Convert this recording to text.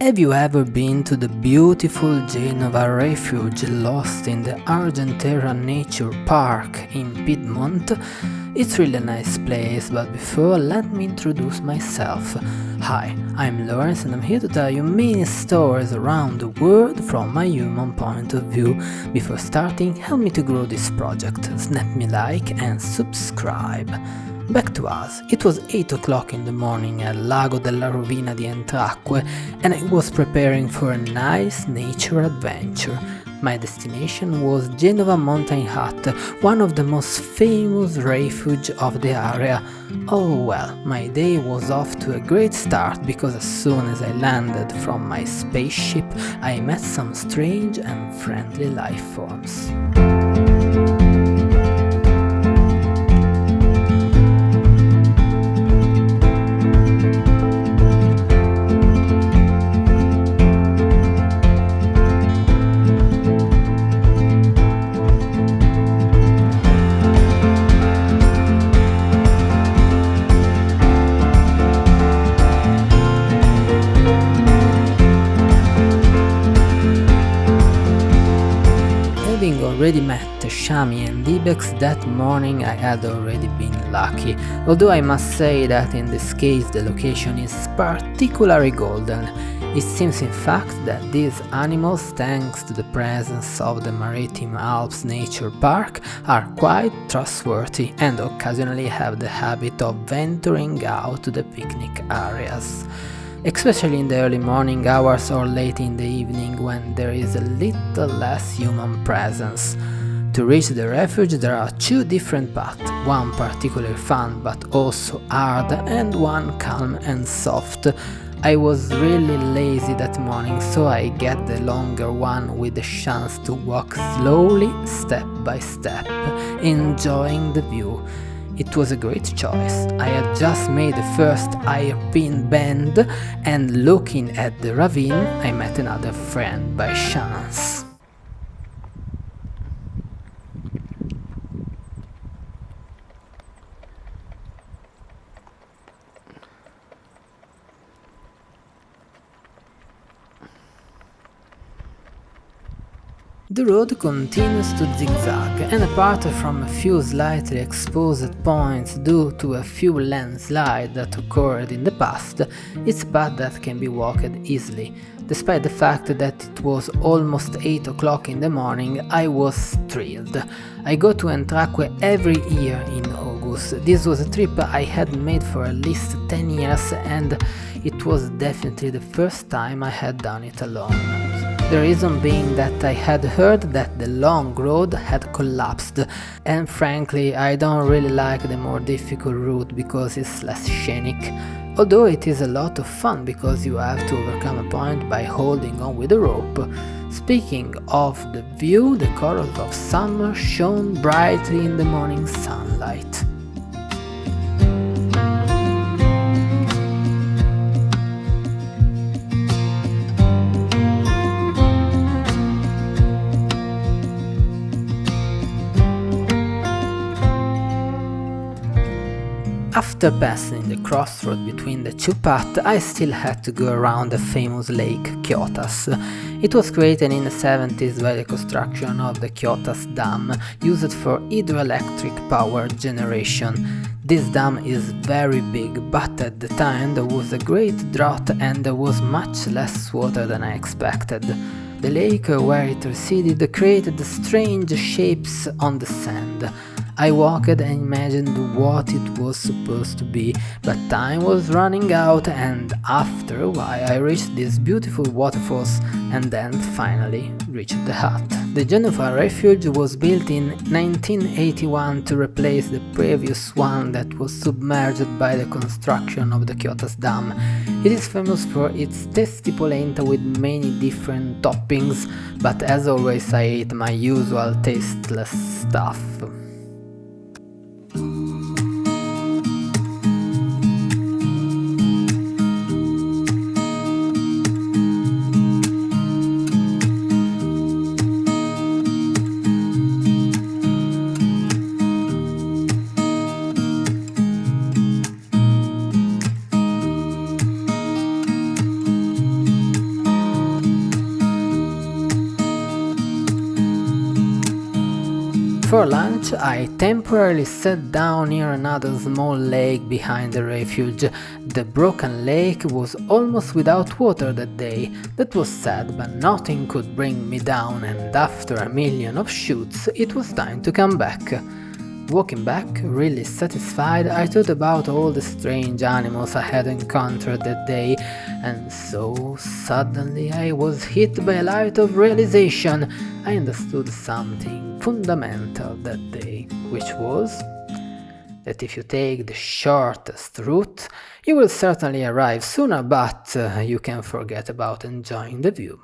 Have you ever been to the beautiful Genova Refuge lost in the Argentera Nature Park in Piedmont? It's really a nice place, but before let me introduce myself. Hi, I'm Lawrence and I'm here to tell you many stories around the world from my human point of view. Before starting, help me to grow this project, snap me like and subscribe. Back to us. It was 8 o'clock in the morning at Lago della Rovina di Entracque and I was preparing for a nice nature adventure. My destination was Genova Mountain Hut, one of the most famous refuge of the area. Oh well, my day was off to a great start because as soon as I landed from my spaceship, I met some strange and friendly life forms. Having already met Shami and Ibex that morning, I had already been lucky, although I must say that in this case the location is particularly golden. It seems in fact that these animals, thanks to the presence of the Maritime Alps nature park, are quite trustworthy and occasionally have the habit of venturing out to the picnic areas. Especially in the early morning hours or late in the evening when there is a little less human presence. To reach the refuge there are two different paths, one particularly fun but also hard and one calm and soft. I was really lazy that morning, so I get the longer one with the chance to walk slowly, step by step, enjoying the view. It was a great choice. I had just made the first hairpin bend and looking at the ravine I met another friend by chance. The road continues to zigzag, and apart from a few slightly exposed points due to a few landslides that occurred in the past, it's a path that can be walked easily. Despite the fact that it was almost 8 o'clock in the morning, I was thrilled. I go to Entracque every year in August. This was a trip I had made for at least 10 years and it was definitely the first time I had done it alone. The reason being that I had heard that the long road had collapsed, and frankly I don't really like the more difficult route because it's less scenic, although it is a lot of fun because you have to overcome a point by holding on with a rope. Speaking of the view, the colors of summer shone brightly in the morning sunlight. After passing the crossroad between the two paths, I still had to go around the famous lake Kyotas. It was created in the 70s by the construction of the Kyotas Dam, used for hydroelectric power generation. This dam is very big, but at the time there was a great drought and there was much less water than I expected. The lake where it receded created strange shapes on the sand. I walked and imagined what it was supposed to be, but time was running out and after a while I reached these beautiful waterfalls and then finally reached the hut. The Genova Refuge was built in 1981 to replace the previous one that was submerged by the construction of the Kyotas Dam. It is famous for its tasty polenta with many different toppings, but as always I ate my usual tasteless stuff. For lunch, I temporarily sat down near another small lake behind the refuge. The broken lake was almost without water that day. That was sad, but nothing could bring me down, and after a million offshoots, it was time to come back. Walking back, really satisfied, I thought about all the strange animals I had encountered that day, and so suddenly I was hit by a light of realization. I understood something fundamental that day, which was that if you take the shortest route, you will certainly arrive sooner, but you can forget about enjoying the view.